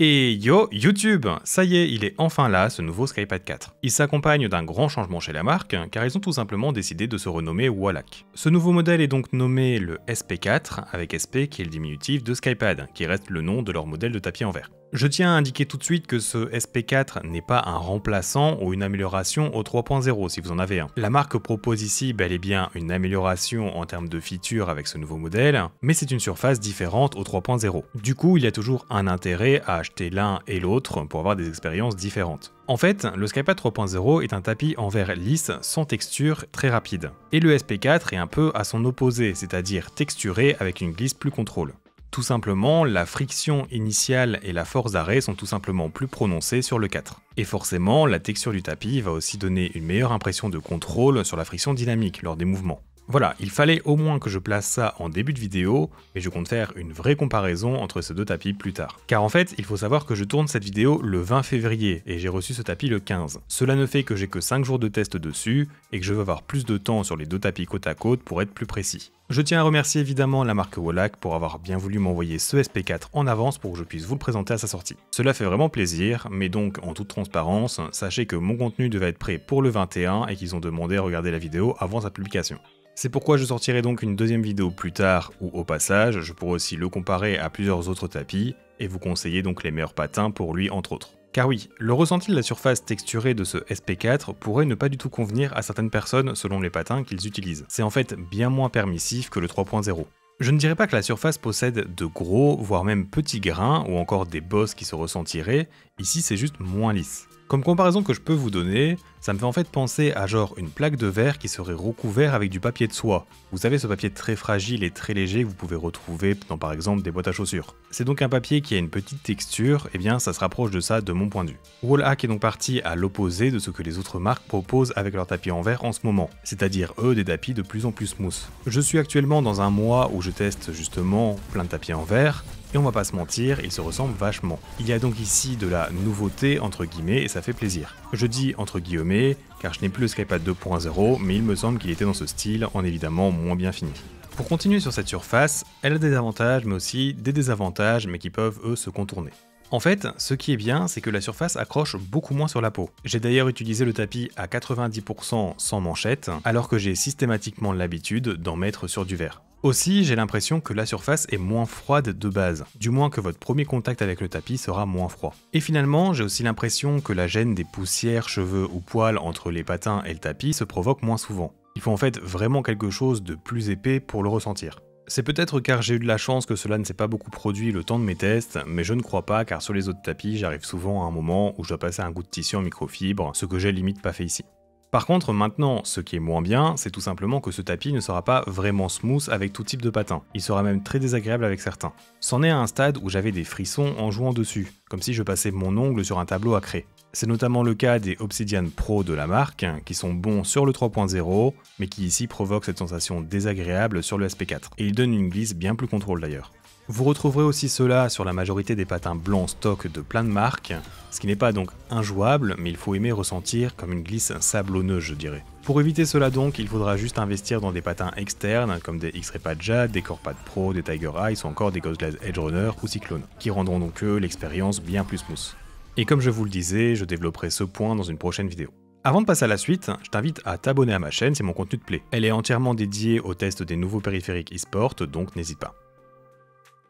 Et yo, YouTube! Ça y est, il est enfin là, ce nouveau Skypad 4. Il s'accompagne d'un grand changement chez la marque, car ils ont tout simplement décidé de se renommer Wallach. Ce nouveau modèle est donc nommé le SP4, avec SP qui est le diminutif de Skypad, qui reste le nom de leur modèle de tapis en verre. Je tiens à indiquer tout de suite que ce SP4 n'est pas un remplaçant ou une amélioration au 3.0 si vous en avez un. La marque propose ici bel et bien une amélioration en termes de features avec ce nouveau modèle, mais c'est une surface différente au 3.0. Du coup, il y a toujours un intérêt à acheter l'un et l'autre pour avoir des expériences différentes. En fait, le Skypad 3.0 est un tapis en verre lisse, sans texture, très rapide. Et le SP4 est un peu à son opposé, c'est-à-dire texturé avec une glisse plus contrôle. Tout simplement, la friction initiale et la force d'arrêt sont tout simplement plus prononcées sur le 4. Et forcément, la texture du tapis va aussi donner une meilleure impression de contrôle sur la friction dynamique lors des mouvements. Voilà, il fallait au moins que je place ça en début de vidéo, et je compte faire une vraie comparaison entre ces deux tapis plus tard. Car en fait, il faut savoir que je tourne cette vidéo le 20 février, et j'ai reçu ce tapis le 15. Cela ne fait que j'ai que 5 jours de test dessus, et que je veux avoir plus de temps sur les deux tapis côte à côte pour être plus précis. Je tiens à remercier évidemment la marque Wallach pour avoir bien voulu m'envoyer ce SP4 en avance pour que je puisse vous le présenter à sa sortie. Cela fait vraiment plaisir, mais donc en toute transparence, sachez que mon contenu devait être prêt pour le 21 et qu'ils ont demandé à regarder la vidéo avant sa publication. C'est pourquoi je sortirai donc une deuxième vidéo plus tard où au passage, je pourrai aussi le comparer à plusieurs autres tapis et vous conseiller donc les meilleurs patins pour lui entre autres. Car oui, le ressenti de la surface texturée de ce SP4 pourrait ne pas du tout convenir à certaines personnes selon les patins qu'ils utilisent. C'est en fait bien moins permissif que le 3.0. Je ne dirais pas que la surface possède de gros, voire même petits grains ou encore des bosses qui se ressentiraient, ici c'est juste moins lisse. Comme comparaison que je peux vous donner, ça me fait en fait penser à genre une plaque de verre qui serait recouverte avec du papier de soie. Vous savez, ce papier très fragile et très léger que vous pouvez retrouver dans par exemple des boîtes à chaussures. C'est donc un papier qui a une petite texture, et bien ça se rapproche de ça de mon point de vue. Wallach est donc parti à l'opposé de ce que les autres marques proposent avec leurs tapis en verre en ce moment, c'est-à-dire eux des tapis de plus en plus smooth. Je suis actuellement dans un mois où je teste justement plein de tapis en verre, et on va pas se mentir, ils se ressemblent vachement. Il y a donc ici de la nouveauté entre guillemets et ça fait plaisir. Je dis entre guillemets car je n'ai plus le Skypad 2.0 mais il me semble qu'il était dans ce style en évidemment moins bien fini. Pour continuer sur cette surface, elle a des avantages mais aussi des désavantages mais qui peuvent eux se contourner. En fait, ce qui est bien, c'est que la surface accroche beaucoup moins sur la peau. J'ai d'ailleurs utilisé le tapis à 90% sans manchette, alors que j'ai systématiquement l'habitude d'en mettre sur du verre. Aussi, j'ai l'impression que la surface est moins froide de base, du moins que votre premier contact avec le tapis sera moins froid. Et finalement, j'ai aussi l'impression que la gêne des poussières, cheveux ou poils entre les patins et le tapis se provoque moins souvent. Il faut en fait vraiment quelque chose de plus épais pour le ressentir. C'est peut-être car j'ai eu de la chance que cela ne s'est pas beaucoup produit le temps de mes tests, mais je ne crois pas car sur les autres tapis, j'arrive souvent à un moment où je dois passer un goût de tissu en microfibre, ce que j'ai limite pas fait ici. Par contre, maintenant, ce qui est moins bien, c'est tout simplement que ce tapis ne sera pas vraiment smooth avec tout type de patins. Il sera même très désagréable avec certains. C'en est à un stade où j'avais des frissons en jouant dessus, comme si je passais mon ongle sur un tableau à craie. C'est notamment le cas des Obsidian Pro de la marque, qui sont bons sur le 3.0, mais qui ici provoquent cette sensation désagréable sur le SP4. Et ils donnent une glisse bien plus contrôle d'ailleurs. Vous retrouverez aussi cela sur la majorité des patins blancs stock de plein de marques, ce qui n'est pas donc injouable, mais il faut aimer ressentir comme une glisse sablonneuse je dirais. Pour éviter cela donc, il faudra juste investir dans des patins externes comme des X-Ray Pad Jade, des Core Pad Pro, des Tiger Ice ou encore des Ghost Glide Edge Runner ou Cyclone, qui rendront donc l'expérience bien plus smooth. Et comme je vous le disais, je développerai ce point dans une prochaine vidéo. Avant de passer à la suite, je t'invite à t'abonner à ma chaîne si mon contenu te plaît. Elle est entièrement dédiée au test des nouveaux périphériques e-sport, donc n'hésite pas.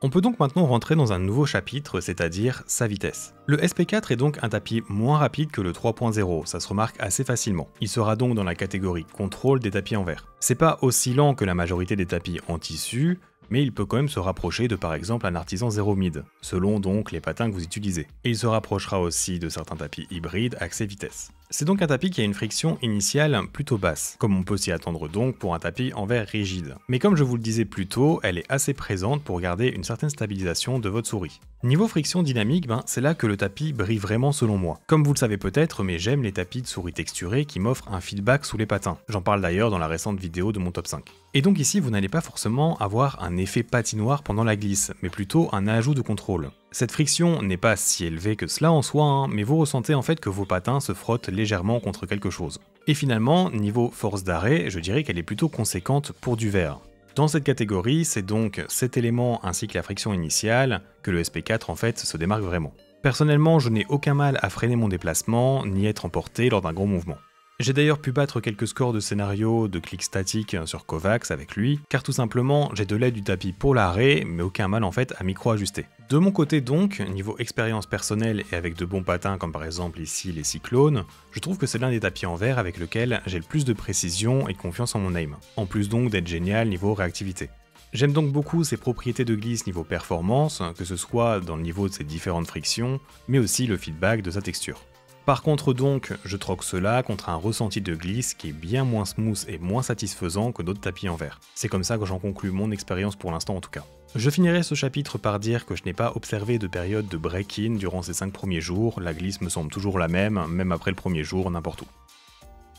On peut donc maintenant rentrer dans un nouveau chapitre, c'est-à-dire sa vitesse. Le SP4 est donc un tapis moins rapide que le 3.0, ça se remarque assez facilement. Il sera donc dans la catégorie contrôle des tapis en verre. C'est pas aussi lent que la majorité des tapis en tissu, mais il peut quand même se rapprocher de par exemple un artisan 0 mid, selon donc les patins que vous utilisez. Et il se rapprochera aussi de certains tapis hybrides accès vitesse. C'est donc un tapis qui a une friction initiale plutôt basse, comme on peut s'y attendre donc pour un tapis en verre rigide. Mais comme je vous le disais plus tôt, elle est assez présente pour garder une certaine stabilisation de votre souris. Niveau friction dynamique, c'est là que le tapis brille vraiment selon moi. Comme vous le savez peut-être, mais j'aime les tapis de souris texturés qui m'offrent un feedback sous les patins. J'en parle d'ailleurs dans la récente vidéo de mon top 5. Et donc ici, vous n'allez pas forcément avoir un effet patinoire pendant la glisse, mais plutôt un ajout de contrôle. Cette friction n'est pas si élevée que cela en soi, mais vous ressentez en fait que vos patins se frottent légèrement contre quelque chose. Et finalement, niveau force d'arrêt, je dirais qu'elle est plutôt conséquente pour du verre. Dans cette catégorie, c'est donc cet élément ainsi que la friction initiale que le SP4 en fait se démarque vraiment. Personnellement, je n'ai aucun mal à freiner mon déplacement, ni être emporté lors d'un gros mouvement. J'ai d'ailleurs pu battre quelques scores de scénario de clics statiques sur Kovacs avec lui, car tout simplement j'ai de l'aide du tapis pour l'arrêt, mais aucun mal en fait à micro-ajuster. De mon côté donc, niveau expérience personnelle et avec de bons patins comme par exemple ici les cyclones, je trouve que c'est l'un des tapis en verre avec lequel j'ai le plus de précision et de confiance en mon aim, en plus donc d'être génial niveau réactivité. J'aime donc beaucoup ses propriétés de glisse niveau performance, que ce soit dans le niveau de ses différentes frictions, mais aussi le feedback de sa texture. Par contre donc, je troque cela contre un ressenti de glisse qui est bien moins smooth et moins satisfaisant que d'autres tapis en verre. C'est comme ça que j'en conclus mon expérience pour l'instant en tout cas. Je finirai ce chapitre par dire que je n'ai pas observé de période de break-in durant ces 5 premiers jours, la glisse me semble toujours la même après le premier jour, n'importe où.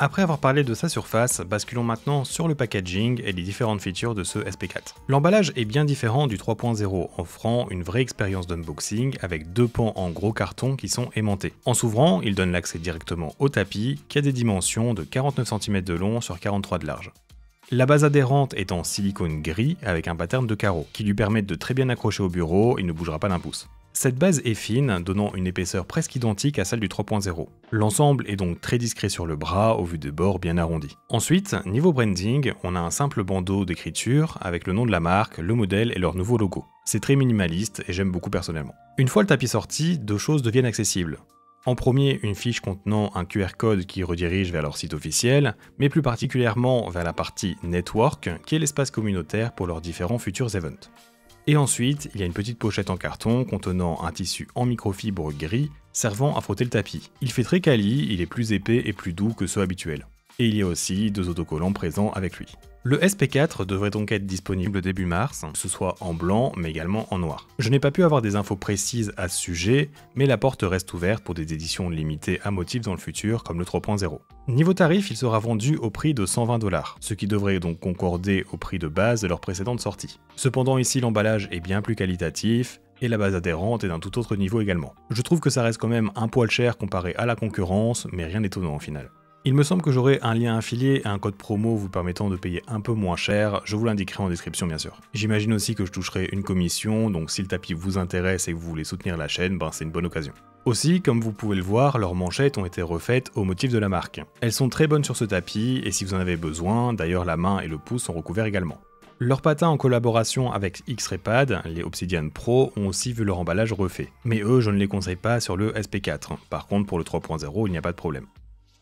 Après avoir parlé de sa surface, basculons maintenant sur le packaging et les différentes features de ce SP4. L'emballage est bien différent du 3.0, offrant une vraie expérience d'unboxing avec 2 pans en gros carton qui sont aimantés. En s'ouvrant, il donne l'accès directement au tapis, qui a des dimensions de 49 cm de long sur 43 de large. La base adhérente est en silicone gris avec un pattern de carreaux, qui lui permettent de très bien accrocher au bureau, il ne bougera pas d'un pouce. Cette base est fine, donnant une épaisseur presque identique à celle du 3.0. L'ensemble est donc très discret sur le bras, au vu des bords bien arrondis. Ensuite, niveau branding, on a un simple bandeau d'écriture avec le nom de la marque, le modèle et leur nouveau logo. C'est très minimaliste et j'aime beaucoup personnellement. Une fois le tapis sorti, 2 choses deviennent accessibles. En premier, une fiche contenant un QR code qui redirige vers leur site officiel, mais plus particulièrement vers la partie Network, qui est l'espace communautaire pour leurs différents futurs events. Et ensuite, il y a une petite pochette en carton contenant un tissu en microfibre gris servant à frotter le tapis. Il fait très quali, il est plus épais et plus doux que ceux habituels. Et il y a aussi 2 autocollants présents avec lui. Le SP4 devrait donc être disponible début mars, que ce soit en blanc mais également en noir. Je n'ai pas pu avoir des infos précises à ce sujet, mais la porte reste ouverte pour des éditions limitées à motifs dans le futur comme le 3.0. Niveau tarif, il sera vendu au prix de 120 $, ce qui devrait donc concorder au prix de base de leur précédente sortie. Cependant ici l'emballage est bien plus qualitatif, et la base adhérente est d'un tout autre niveau également. Je trouve que ça reste quand même un poil cher comparé à la concurrence, mais rien d'étonnant au final. Il me semble que j'aurai un lien affilié et un code promo vous permettant de payer un peu moins cher, je vous l'indiquerai en description bien sûr. J'imagine aussi que je toucherai une commission, donc si le tapis vous intéresse et que vous voulez soutenir la chaîne, c'est une bonne occasion. Aussi, comme vous pouvez le voir, leurs manchettes ont été refaites au motif de la marque. Elles sont très bonnes sur ce tapis, et si vous en avez besoin, d'ailleurs la main et le pouce sont recouverts également. Leurs patins en collaboration avec X-Ray Pad, les Obsidian Pro, ont aussi vu leur emballage refait. Mais eux, je ne les conseille pas sur le SP4. Par contre, pour le 3.0, il n'y a pas de problème.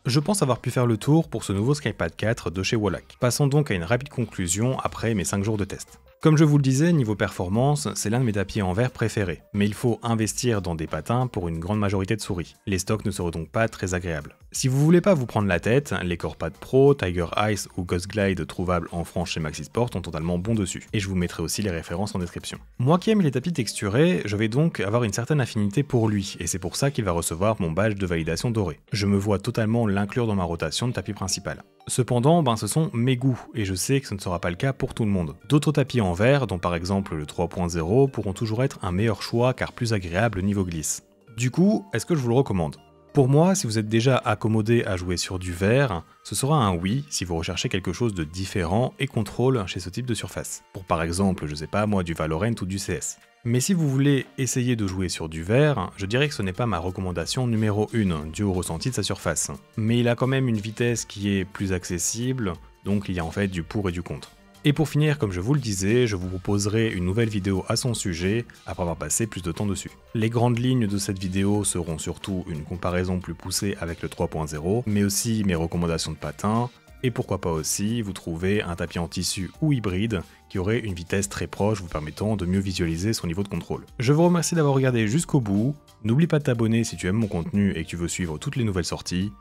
Je pense avoir pu faire le tour pour ce nouveau SkyPad 4 de chez Wallach. Passons donc à une rapide conclusion après mes 5 jours de test. Comme je vous le disais, niveau performance, c'est l'un de mes tapis en verre préférés, mais il faut investir dans des patins pour une grande majorité de souris. Les stocks ne seront donc pas très agréables. Si vous voulez pas vous prendre la tête, les CorePad Pro, Tiger Ice ou Ghost Glide trouvables en France chez Maxisport sont totalement bons dessus, et je vous mettrai aussi les références en description. Moi qui aime les tapis texturés, je vais donc avoir une certaine affinité pour lui, et c'est pour ça qu'il va recevoir mon badge de validation doré. Je me vois totalement l'inclure dans ma rotation de tapis principal. Cependant, ce sont mes goûts, et je sais que ce ne sera pas le cas pour tout le monde. D'autres tapis en verre, dont par exemple le 3.0, pourront toujours être un meilleur choix car plus agréable niveau glisse. Du coup, est-ce que je vous le recommande ? Pour moi, si vous êtes déjà accommodé à jouer sur du verre, ce sera un oui si vous recherchez quelque chose de différent et contrôle chez ce type de surface. Pour par exemple, je sais pas moi, du Valorant ou du CS. Mais si vous voulez essayer de jouer sur du verre, je dirais que ce n'est pas ma recommandation numéro 1, due au ressenti de sa surface. Mais il a quand même une vitesse qui est plus accessible, donc il y a en fait du pour et du contre. Et pour finir, comme je vous le disais, je vous proposerai une nouvelle vidéo à son sujet, après avoir passé plus de temps dessus. Les grandes lignes de cette vidéo seront surtout une comparaison plus poussée avec le 3.0, mais aussi mes recommandations de patins, et pourquoi pas aussi vous trouver un tapis en tissu ou hybride qui aurait une vitesse très proche vous permettant de mieux visualiser son niveau de contrôle. Je vous remercie d'avoir regardé jusqu'au bout, n'oublie pas de t'abonner si tu aimes mon contenu et que tu veux suivre toutes les nouvelles sorties,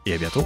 et à bientôt.